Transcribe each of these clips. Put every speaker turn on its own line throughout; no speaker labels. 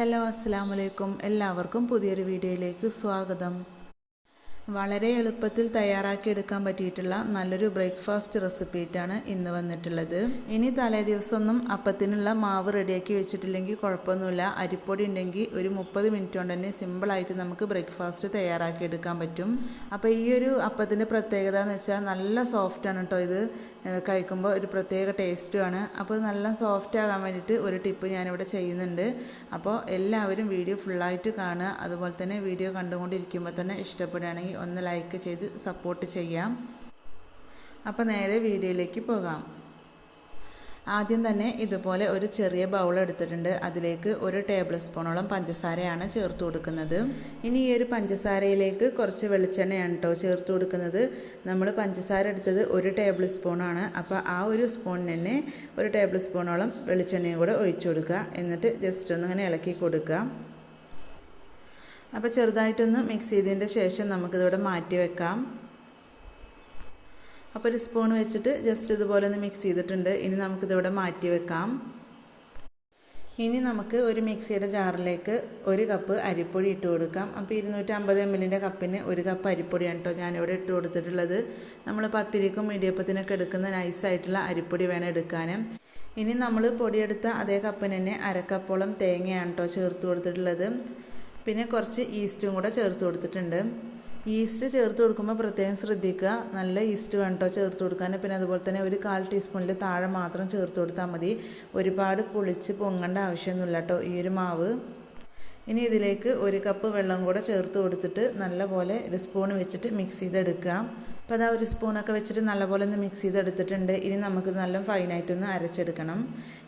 Hello അസ്സലാമലൈക്കും എല്ലാവർക്കും പുതിയൊരു വീഡിയോയിലേക്ക് സ്വാഗതം. വളരെ എളുപ്പത്തിൽ തയ്യാറാക്കിയെടുക്കാൻ പറ്റിയിട്ടുള്ള നല്ലൊരു ബ്രേക്ക്ഫാസ്റ്റ് റെസിപ്പിയായിട്ടാണ് ഇന്ന് വന്നിട്ടുള്ളത്. ഇനി തലേ ദിവസമൊന്നും അപ്പത്തിനുള്ള മാവ് റെഡിയാക്കി വെച്ചിട്ടില്ലെങ്കിൽ കുഴപ്പമൊന്നുമില്ല. അരിപ്പൊടി ഉണ്ടെങ്കിൽ ഒരു 30 മിനിറ്റ് കൊണ്ട് തന്നെ സിമ്പിളായിട്ട് നമുക്ക് ബ്രേക്ക്ഫാസ്റ്റ് തയ്യാറാക്കിയെടുക്കാൻ പറ്റും. അപ്പോൾ ഈ ഒരു അപ്പത്തിൻ്റെ പ്രത്യേകത എന്ന് വെച്ചാൽ നല്ല സോഫ്റ്റാണ് കേട്ടോ. ഇത് കഴിക്കുമ്പോൾ ഒരു പ്രത്യേക ടേസ്റ്റുമാണ്. അപ്പോൾ നല്ല സോഫ്റ്റ് ആകാൻ വേണ്ടിയിട്ട് ഒരു ടിപ്പ് ഞാനിവിടെ ചെയ്യുന്നുണ്ട്. അപ്പോൾ എല്ലാവരും വീഡിയോ ഫുള്ളായിട്ട് കാണുക. അതുപോലെ തന്നെ വീഡിയോ കണ്ടുകൊണ്ടിരിക്കുമ്പോൾ തന്നെ ഇഷ്ടപ്പെടുകയാണെങ്കിൽ ഒന്ന് ലൈക്ക് ചെയ്ത് സപ്പോർട്ട് ചെയ്യാം. അപ്പോൾ നേരെ വീഡിയോയിലേക്ക് പോകാം. ആദ്യം തന്നെ ഇതുപോലെ ഒരു ചെറിയ ബൗൾ എടുത്തിട്ടുണ്ട്. അതിലേക്ക് 1 ടേബിൾ സ്പൂണോളം പഞ്ചസാരയാണ് ചേർത്ത് കൊടുക്കുന്നത്. ഇനി ഈ ഒരു പഞ്ചസാരയിലേക്ക് കുറച്ച് വെളിച്ചെണ്ണയാണ് കേട്ടോ ചേർത്ത് കൊടുക്കുന്നത്. നമ്മൾ പഞ്ചസാര എടുത്തത് 1 ടേബിൾ സ്പൂണാണ്. അപ്പോൾ ആ ഒരു സ്പൂണിന് തന്നെ 1 ടേബിൾ സ്പൂണോളം വെളിച്ചെണ്ണയും കൂടെ ഒഴിച്ചു കൊടുക്കുക. എന്നിട്ട് ജസ്റ്റ് ഒന്ന് ഇങ്ങനെ ഇളക്കി കൊടുക്കുക. അപ്പോൾ ചെറുതായിട്ടൊന്ന് മിക്സ് ചെയ്തതിൻ്റെ ശേഷം നമുക്കിതിവിടെ മാറ്റി വെക്കാം. അപ്പോൾ ഒരു സ്പൂൺ വെച്ചിട്ട് ജസ്റ്റ് ഇതുപോലെ ഒന്ന് മിക്സ് ചെയ്തിട്ടുണ്ട്. ഇനി നമുക്കിതിവിടെ മാറ്റി വെക്കാം. ഇനി നമുക്ക് ഒരു മിക്സിയുടെ ജാറിലേക്ക് 1 കപ്പ് അരിപ്പൊടി ഇട്ട് കൊടുക്കാം. അപ്പോൾ 250 ml കപ്പിന് 1 കപ്പ് അരിപ്പൊടിയാണ് കേട്ടോ ഞാനിവിടെ ഇട്ട് കൊടുത്തിട്ടുള്ളത്. നമ്മൾ പത്തിരിക്കും ഇടിയപ്പത്തിനൊക്കെ എടുക്കുന്ന നൈസായിട്ടുള്ള അരിപ്പൊടി വേണം എടുക്കാൻ. ഇനി നമ്മൾ പൊടിയെടുത്ത അതേ കപ്പിന് തന്നെ 1/2 കപ്പോളം തേങ്ങയാണ് കേട്ടോ ചേർത്ത് കൊടുത്തിട്ടുള്ളത്. പിന്നെ കുറച്ച് ഈസ്റ്റും കൂടെ ചേർത്ത് കൊടുത്തിട്ടുണ്ട്. ഈസ്റ്റ് ചേർത്ത് കൊടുക്കുമ്പോൾ പ്രത്യേകം ശ്രദ്ധിക്കുക. നല്ല ഈസ്റ്റ് വേണം കേട്ടോ ചേർത്ത് കൊടുക്കാൻ. പിന്നെ അതുപോലെ തന്നെ ഒരു 1/4 ടീസ്പൂണിൽ താഴെ മാത്രം ചേർത്ത് കൊടുത്താൽ മതി. ഒരുപാട് പുളിച്ച് പൊങ്ങേണ്ട ആവശ്യമൊന്നുമില്ല കേട്ടോ ഈ ഒരു മാവ്. ഇനി ഇതിലേക്ക് 1 കപ്പ് വെള്ളം കൂടെ ചേർത്ത് കൊടുത്തിട്ട് നല്ലപോലെ ഒരു സ്പൂൺ വെച്ചിട്ട് മിക്സ് ചെയ്തെടുക്കുക. അപ്പോൾ അതാ 1 സ്പൂണൊക്കെ വെച്ചിട്ട് നല്ലപോലെ ഒന്ന് മിക്സ് ചെയ്തെടുത്തിട്ടുണ്ട്. ഇനി നമുക്ക് നല്ല ഫൈനായിട്ടൊന്ന് അരച്ചെടുക്കണം.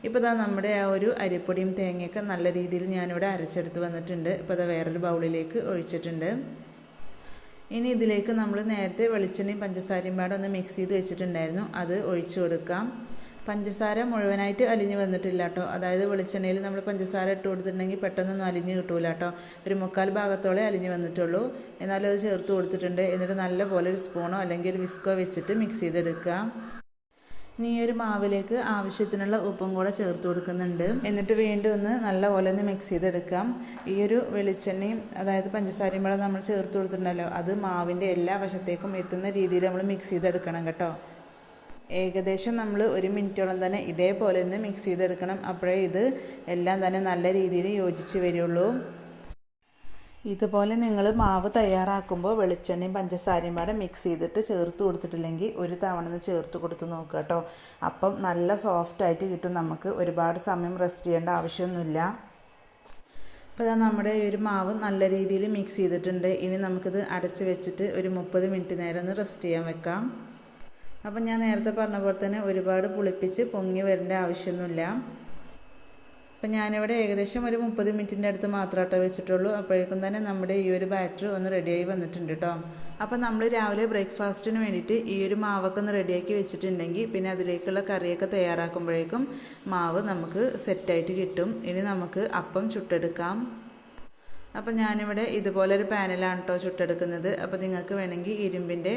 ഇപ്പോൾ ഇതാ നമ്മുടെ ആ ഒരു അരിപ്പൊടിയും തേങ്ങയൊക്കെ നല്ല രീതിയിൽ ഞാനിവിടെ അരച്ചെടുത്ത് വന്നിട്ടുണ്ട്. ഇപ്പോൾ അതാ വേറൊരു ബൗളിലേക്ക് ഒഴിച്ചിട്ടുണ്ട്. ഇനി ഇതിലേക്ക് നമ്മൾ നേരത്തെ വെളിച്ചെണ്ണയും പഞ്ചസാരയും പാടെ ഒന്ന് മിക്സ് ചെയ്ത് വെച്ചിട്ടുണ്ടായിരുന്നു. അത് ഒഴിച്ചു കൊടുക്കാം. പഞ്ചസാര മുഴുവനായിട്ട് അലിഞ്ഞ് വന്നിട്ടില്ല കേട്ടോ. അതായത് വെളിച്ചെണ്ണയിൽ നമ്മൾ പഞ്ചസാര ഇട്ട് കൊടുത്തിട്ടുണ്ടെങ്കിൽ പെട്ടെന്നൊന്നും അലിഞ്ഞ് കിട്ടൂല കേട്ടോ. ഒരു 1/4 ഭാഗത്തോളം അലിഞ്ഞ് വന്നിട്ടുള്ളൂ. എന്നാലും അത് ചേർത്ത് കൊടുത്തിട്ടുണ്ട്. എന്നിട്ട് നല്ലപോലെ ഒരു സ്പൂണോ അല്ലെങ്കിൽ ഒരു വിസ്കോ വെച്ചിട്ട് മിക്സ് ചെയ്തെടുക്കുക. ഇനി ഈ ഒരു മാവിലേക്ക് ആവശ്യത്തിനുള്ള ഉപ്പും കൂടെ ചേർത്ത് കൊടുക്കുന്നുണ്ട്. എന്നിട്ട് വീണ്ടും ഒന്ന് നല്ലപോലെ ഒന്ന് മിക്സ് ചെയ്തെടുക്കാം. ഈ ഒരു വെളിച്ചെണ്ണയും അതായത് പഞ്ചസാരയും കൂടെ നമ്മൾ ചേർത്ത് കൊടുത്തിട്ടുണ്ടല്ലോ, അത് മാവിൻ്റെ എല്ലാ വശത്തേക്കും എത്തുന്ന രീതിയിൽ നമ്മൾ മിക്സ് ചെയ്തെടുക്കണം കേട്ടോ. ഏകദേശം നമ്മൾ 1 മിനിറ്റോളം തന്നെ ഇതേപോലെ ഒന്ന് മിക്സ് ചെയ്തെടുക്കണം. അപ്പോഴേ ഇത് എല്ലാം തന്നെ നല്ല രീതിയിൽ യോജിച്ച് വരുള്ളൂ. ഇതുപോലെ നിങ്ങൾ മാവ് തയ്യാറാക്കുമ്പോൾ വെളിച്ചെണ്ണയും പഞ്ചസാരയും പാടെ മിക്സ് ചെയ്തിട്ട് ചേർത്ത് കൊടുത്തിട്ടില്ലെങ്കിൽ ഒരു തവണ ഒന്ന് ചേർത്ത് കൊടുത്ത് നോക്കുക കേട്ടോ. അപ്പം നല്ല സോഫ്റ്റായിട്ട് കിട്ടും. നമുക്ക് ഒരുപാട് സമയം റെസ്റ്റ് ചെയ്യേണ്ട ആവശ്യമൊന്നുമില്ല. അപ്പോൾ നമ്മുടെ ഈ ഒരു മാവ് നല്ല രീതിയിൽ മിക്സ് ചെയ്തിട്ടുണ്ട്. ഇനി നമുക്കിത് അടച്ച് വെച്ചിട്ട് ഒരു 30 മിനിറ്റ് നേരം ഒന്ന് റെസ്റ്റ് ചെയ്യാൻ വെക്കാം. അപ്പം ഞാൻ നേരത്തെ പറഞ്ഞ പോലെ തന്നെ ഒരുപാട് പുളിപ്പിച്ച് പൊങ്ങി വരേണ്ട ആവശ്യമൊന്നുമില്ല. അപ്പം ഞാനിവിടെ ഏകദേശം ഒരു 30 മിനിറ്റിൻ്റെ അടുത്ത് മാത്രമായിട്ടോ വെച്ചിട്ടുള്ളൂ. അപ്പോഴേക്കും തന്നെ നമ്മുടെ ഈ ഒരു ബാറ്റർ ഒന്ന് റെഡിയായി വന്നിട്ടുണ്ട് കേട്ടോ. അപ്പം നമ്മൾ രാവിലെ ബ്രേക്ക്ഫാസ്റ്റിന് വേണ്ടിയിട്ട് ഈ ഒരു മാവൊക്കെ ഒന്ന് റെഡിയാക്കി വെച്ചിട്ടുണ്ടെങ്കിൽ പിന്നെ അതിലേക്കുള്ള കറിയൊക്കെ തയ്യാറാക്കുമ്പോഴേക്കും മാവ് നമുക്ക് സെറ്റായിട്ട് കിട്ടും. ഇനി നമുക്ക് അപ്പം ചുട്ടെടുക്കാം. അപ്പം ഞാനിവിടെ ഇതുപോലെ ഒരു പാനിലാണ് കേട്ടോ ചുട്ടെടുക്കുന്നത്. അപ്പോൾ നിങ്ങൾക്ക് വേണമെങ്കിൽ ഇരുമ്പിൻ്റെ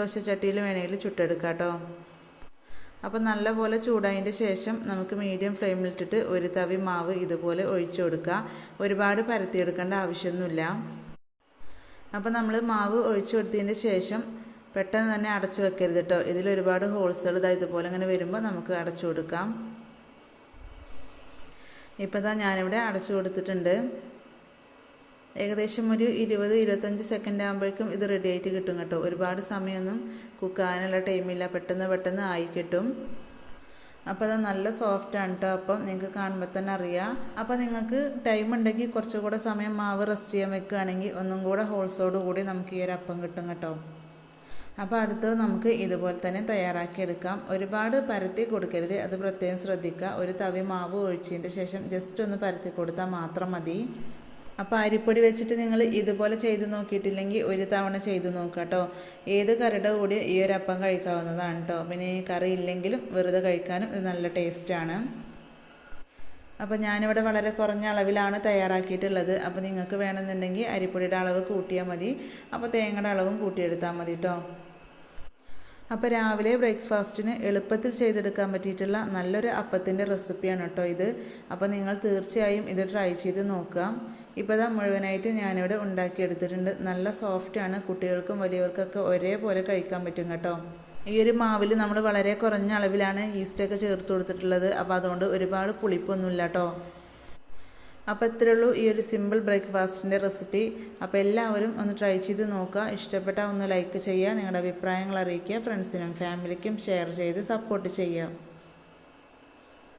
ദോശച്ചട്ടിയിൽ വേണമെങ്കിൽ ചുട്ടെടുക്കാം കേട്ടോ. അപ്പോൾ നല്ലപോലെ ചൂടായതിൻ്റെ ശേഷം നമുക്ക് മീഡിയം ഫ്ലെയിമിലിട്ടിട്ട് ഒരു തവി മാവ് ഇതുപോലെ ഒഴിച്ചു കൊടുക്കുക. ഒരുപാട് പരത്തിയെടുക്കേണ്ട ആവശ്യമൊന്നുമില്ല. അപ്പോൾ നമ്മൾ മാവ് ഒഴിച്ചു കൊടുത്തതിൻ്റെ ശേഷം പെട്ടെന്ന് തന്നെ അടച്ചു വെക്കരുത് കേട്ടോ. ഇതിൽ ഒരുപാട് ഹോൾസുകൾ ഇതുപോലെ ഇങ്ങനെ വരുമ്പോൾ നമുക്ക് അടച്ചു കൊടുക്കാം. ഇപ്പോൾ ഇതാ ഞാനിവിടെ അടച്ചു കൊടുത്തിട്ടുണ്ട്. ഏകദേശം ഒരു 20-25 സെക്കൻഡ് ആകുമ്പോഴേക്കും ഇത് റെഡി ആയിട്ട് കിട്ടും കേട്ടോ. ഒരുപാട് സമയമൊന്നും കുക്കാനുള്ള ടൈമില്ല. പെട്ടെന്ന് ആയി കിട്ടും. അപ്പോൾ അത് നല്ല സോഫ്റ്റാണ് കേട്ടോ. അപ്പം നിങ്ങൾക്ക് കാണുമ്പോൾ തന്നെ അറിയാം. അപ്പോൾ നിങ്ങൾക്ക് ടൈം ഉണ്ടെങ്കിൽ കുറച്ചുകൂടെ സമയം മാവ് റെസ്റ്റ് ചെയ്യാൻ വെക്കുകയാണെങ്കിൽ ഒന്നും കൂടെ ഹോൾസോട് കൂടി നമുക്ക് ഈ ഒരു അപ്പം കിട്ടും കേട്ടോ. അപ്പോൾ അടുത്തത് നമുക്ക് ഇതുപോലെ തന്നെ തയ്യാറാക്കിയെടുക്കാം. ഒരുപാട് പരത്തി കൊടുക്കരുത്, അത് പ്രത്യേകം ശ്രദ്ധിക്കുക. ഒരു തവി മാവ് ഒഴിച്ചതിൻ്റെ ശേഷം ജസ്റ്റ് ഒന്ന് പരത്തി കൊടുത്താൽ മാത്രം മതി. അപ്പോൾ അരിപ്പൊടി വെച്ചിട്ട് നിങ്ങൾ ഇതുപോലെ ചെയ്ത് നോക്കിയിട്ടില്ലെങ്കിൽ ഒരു തവണ ചെയ്ത് നോക്കുക കേട്ടോ. ഏത് കറിയുടെ കൂടി ഈ ഒരു അപ്പം കഴിക്കാവുന്നതാണ് കേട്ടോ. പിന്നെ ഈ കറി ഇല്ലെങ്കിലും വെറുതെ കഴിക്കാനും ഇത് നല്ല ടേസ്റ്റാണ്. അപ്പോൾ ഞാനിവിടെ വളരെ കുറഞ്ഞ അളവിലാണ് തയ്യാറാക്കിയിട്ടുള്ളത്. അപ്പോൾ നിങ്ങൾക്ക് വേണമെന്നുണ്ടെങ്കിൽ അരിപ്പൊടിയുടെ അളവ് കൂട്ടിയാൽ മതി. അപ്പോൾ തേങ്ങയുടെ അളവും കൂട്ടിയെടുത്താൽ മതി കേട്ടോ. അപ്പോൾ രാവിലെ ബ്രേക്ക്ഫാസ്റ്റിന് എളുപ്പത്തിൽ ചെയ്തെടുക്കാൻ പറ്റിയിട്ടുള്ള നല്ലൊരു അപ്പത്തിൻ്റെ റെസിപ്പിയാണ് കേട്ടോ ഇത്. അപ്പോൾ നിങ്ങൾ തീർച്ചയായും ഇത് ട്രൈ ചെയ്ത് നോക്കുക. ഇപ്പോൾ ഇതാ മുഴുവനായിട്ട് ഞാനിവിടെ ഉണ്ടാക്കിയെടുത്തിട്ടുണ്ട്. നല്ല സോഫ്റ്റാണ്, കുട്ടികൾക്കും വലിയവർക്കൊക്കെ ഒരേപോലെ കഴിക്കാൻ പറ്റും കേട്ടോ. ഈ ഒരു മാവിൽ നമ്മൾ വളരെ കുറഞ്ഞ അളവിലാണ് ഈസ്റ്റൊക്കെ ചേർത്ത് കൊടുത്തിട്ടുള്ളത്. അപ്പോൾ അതുകൊണ്ട് ഒരുപാട് പുളിപ്പൊന്നുമില്ല കേട്ടോ. അപ്പോൾ ഇത്രയേ ഉള്ളൂ ഈ ഒരു സിമ്പിൾ ബ്രേക്ക്ഫാസ്റ്റിൻ്റെ റെസിപ്പി. അപ്പോൾ എല്ലാവരും ഒന്ന് ട്രൈ ചെയ്ത് നോക്കുക. ഇഷ്ടപ്പെട്ടാൽ ഒന്ന് ലൈക്ക് ചെയ്യുക, നിങ്ങളുടെ അഭിപ്രായങ്ങൾ അറിയിക്കുക, ഫ്രണ്ട്സിനും ഫാമിലിക്കും ഷെയർ ചെയ്ത് സപ്പോർട്ട് ചെയ്യുക.